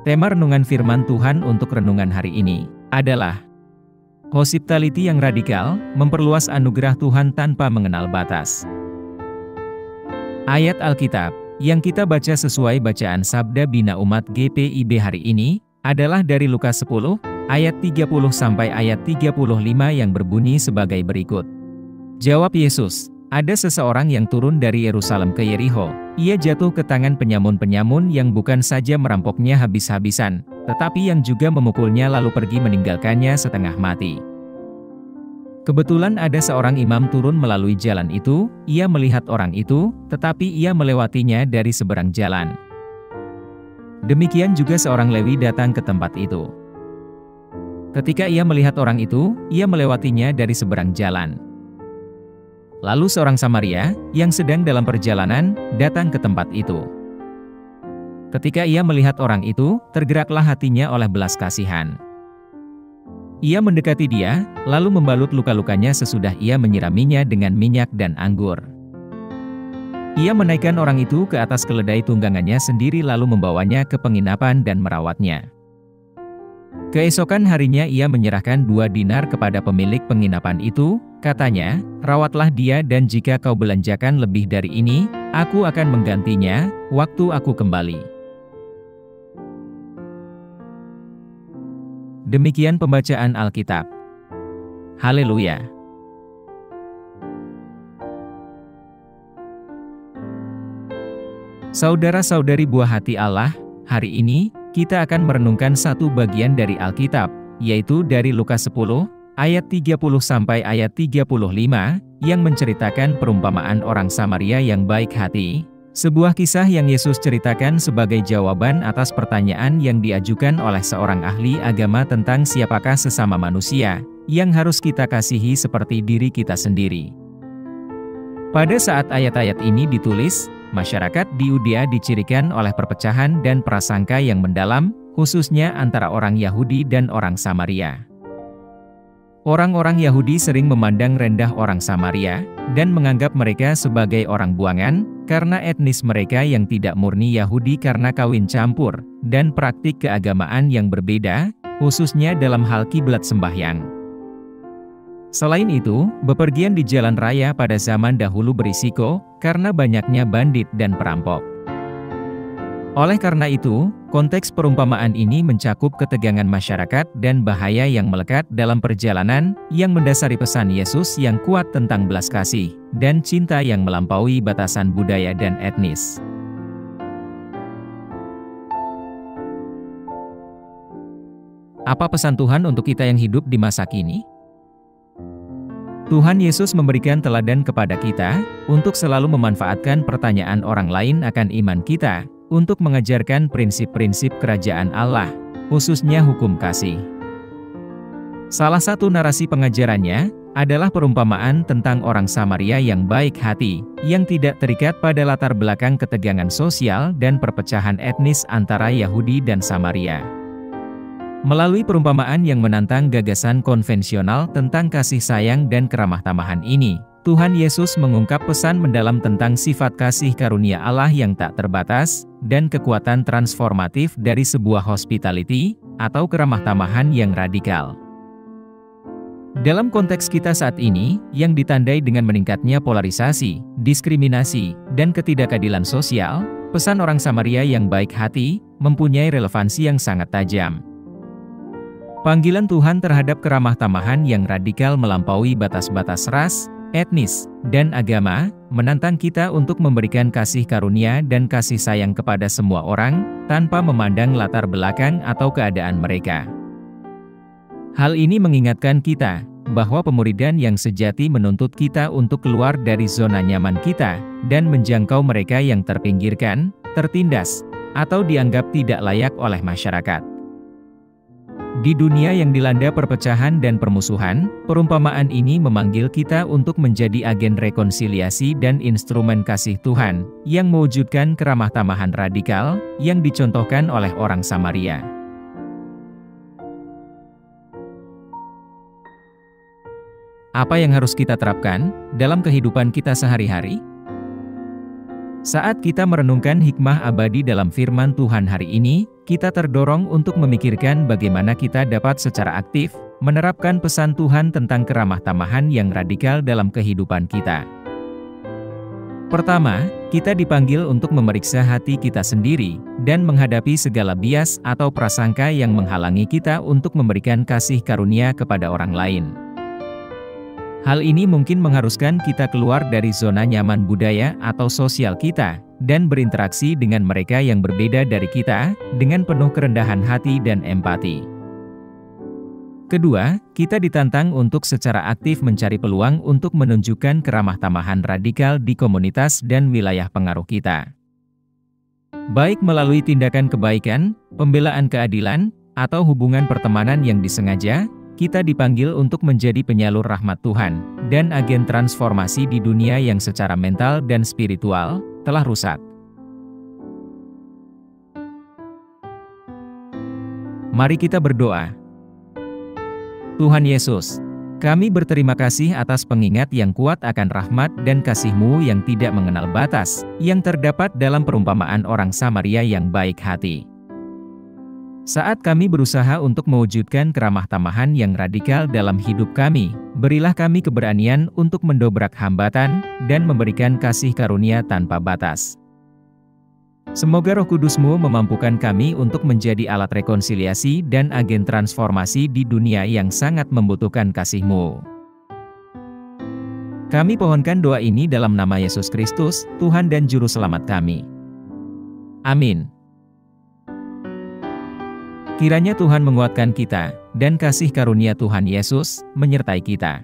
Tema renungan firman Tuhan untuk renungan hari ini adalah hospitality yang radikal, memperluas anugerah Tuhan tanpa mengenal batas. Ayat Alkitab yang kita baca sesuai bacaan Sabda Bina Umat GPIB hari ini adalah dari Lukas 10 ayat 30 sampai ayat 35 yang berbunyi sebagai berikut. Jawab Yesus, ada seseorang yang turun dari Yerusalem ke Yerikho. Ia jatuh ke tangan penyamun-penyamun yang bukan saja merampoknya habis-habisan, tetapi yang juga memukulnya lalu pergi meninggalkannya setengah mati. Kebetulan ada seorang imam turun melalui jalan itu, ia melihat orang itu, tetapi ia melewatinya dari seberang jalan. Demikian juga seorang Lewi datang ke tempat itu. Ketika ia melihat orang itu, ia melewatinya dari seberang jalan. Lalu seorang Samaria, yang sedang dalam perjalanan, datang ke tempat itu. Ketika ia melihat orang itu, tergeraklah hatinya oleh belas kasihan. Ia mendekati dia, lalu membalut luka-lukanya sesudah ia menyiraminya dengan minyak dan anggur. Ia menaikkan orang itu ke atas keledai tunggangannya sendiri lalu membawanya ke penginapan dan merawatnya. Keesokan harinya ia menyerahkan 2 dinar kepada pemilik penginapan itu, katanya, rawatlah dia dan jika kau belanjakan lebih dari ini, aku akan menggantinya, waktu aku kembali. Demikian pembacaan Alkitab. Haleluya. Saudara-saudari buah hati Allah, hari ini, kita akan merenungkan satu bagian dari Alkitab, yaitu dari Lukas 10, ayat 30 sampai ayat 35, yang menceritakan perumpamaan orang Samaria yang baik hati. Sebuah kisah yang Yesus ceritakan sebagai jawaban atas pertanyaan yang diajukan oleh seorang ahli agama tentang siapakah sesama manusia, yang harus kita kasihi seperti diri kita sendiri. Pada saat ayat-ayat ini ditulis, masyarakat di Yudea dicirikan oleh perpecahan dan prasangka yang mendalam, khususnya antara orang Yahudi dan orang Samaria. Orang-orang Yahudi sering memandang rendah orang Samaria, dan menganggap mereka sebagai orang buangan, karena etnis mereka yang tidak murni Yahudi karena kawin campur, dan praktik keagamaan yang berbeda, khususnya dalam hal kiblat sembahyang. Selain itu, bepergian di jalan raya pada zaman dahulu berisiko, karena banyaknya bandit dan perampok. Oleh karena itu, konteks perumpamaan ini mencakup ketegangan masyarakat dan bahaya yang melekat dalam perjalanan, yang mendasari pesan Yesus yang kuat tentang belas kasih, dan cinta yang melampaui batasan budaya dan etnis. Apa pesan Tuhan untuk kita yang hidup di masa kini? Tuhan Yesus memberikan teladan kepada kita, untuk selalu memanfaatkan pertanyaan orang lain akan iman kita, untuk mengajarkan prinsip-prinsip kerajaan Allah, khususnya hukum kasih. Salah satu narasi pengajarannya, adalah perumpamaan tentang orang Samaria yang baik hati, yang tidak terikat pada latar belakang ketegangan sosial dan perpecahan etnis antara Yahudi dan Samaria. Melalui perumpamaan yang menantang gagasan konvensional tentang kasih sayang dan keramah tamahan ini, Tuhan Yesus mengungkap pesan mendalam tentang sifat kasih karunia Allah yang tak terbatas, dan kekuatan transformatif dari sebuah hospitality, atau keramah tamahan yang radikal. Dalam konteks kita saat ini, yang ditandai dengan meningkatnya polarisasi, diskriminasi, dan ketidakadilan sosial, pesan orang Samaria yang baik hati, mempunyai relevansi yang sangat tajam. Panggilan Tuhan terhadap keramah tamahan yang radikal melampaui batas-batas ras, etnis, dan agama, menantang kita untuk memberikan kasih karunia dan kasih sayang kepada semua orang, tanpa memandang latar belakang atau keadaan mereka. Hal ini mengingatkan kita, bahwa pemuridan yang sejati menuntut kita untuk keluar dari zona nyaman kita, dan menjangkau mereka yang terpinggirkan, tertindas, atau dianggap tidak layak oleh masyarakat. Di dunia yang dilanda perpecahan dan permusuhan, perumpamaan ini memanggil kita untuk menjadi agen rekonsiliasi dan instrumen kasih Tuhan, yang mewujudkan keramah tamahan radikal, yang dicontohkan oleh orang Samaria. Apa yang harus kita terapkan dalam kehidupan kita sehari-hari? Saat kita merenungkan hikmah abadi dalam firman Tuhan hari ini, kita terdorong untuk memikirkan bagaimana kita dapat secara aktif menerapkan pesan Tuhan tentang keramah tamahan yang radikal dalam kehidupan kita. Pertama, kita dipanggil untuk memeriksa hati kita sendiri dan menghadapi segala bias atau prasangka yang menghalangi kita untuk memberikan kasih karunia kepada orang lain. Hal ini mungkin mengharuskan kita keluar dari zona nyaman budaya atau sosial kita, dan berinteraksi dengan mereka yang berbeda dari kita, dengan penuh kerendahan hati dan empati. Kedua, kita ditantang untuk secara aktif mencari peluang untuk menunjukkan keramah tamahan radikal di komunitas dan wilayah pengaruh kita. Baik melalui tindakan kebaikan, pembelaan keadilan, atau hubungan pertemanan yang disengaja, kita dipanggil untuk menjadi penyalur rahmat Tuhan, dan agen transformasi di dunia yang secara mental dan spiritual telah rusak. Mari kita berdoa. Tuhan Yesus, kami berterima kasih atas pengingat yang kuat akan rahmat dan kasih-Mu yang tidak mengenal batas, yang terdapat dalam perumpamaan orang Samaria yang baik hati. Saat kami berusaha untuk mewujudkan keramah tamahan yang radikal dalam hidup kami, berilah kami keberanian untuk mendobrak hambatan, dan memberikan kasih karunia tanpa batas. Semoga Roh Kudus-Mu memampukan kami untuk menjadi alat rekonsiliasi dan agen transformasi di dunia yang sangat membutuhkan kasih-Mu. Kami pohonkan doa ini dalam nama Yesus Kristus, Tuhan dan Juru Selamat kami. Amin. Kiranya Tuhan menguatkan kita, dan kasih karunia Tuhan Yesus menyertai kita.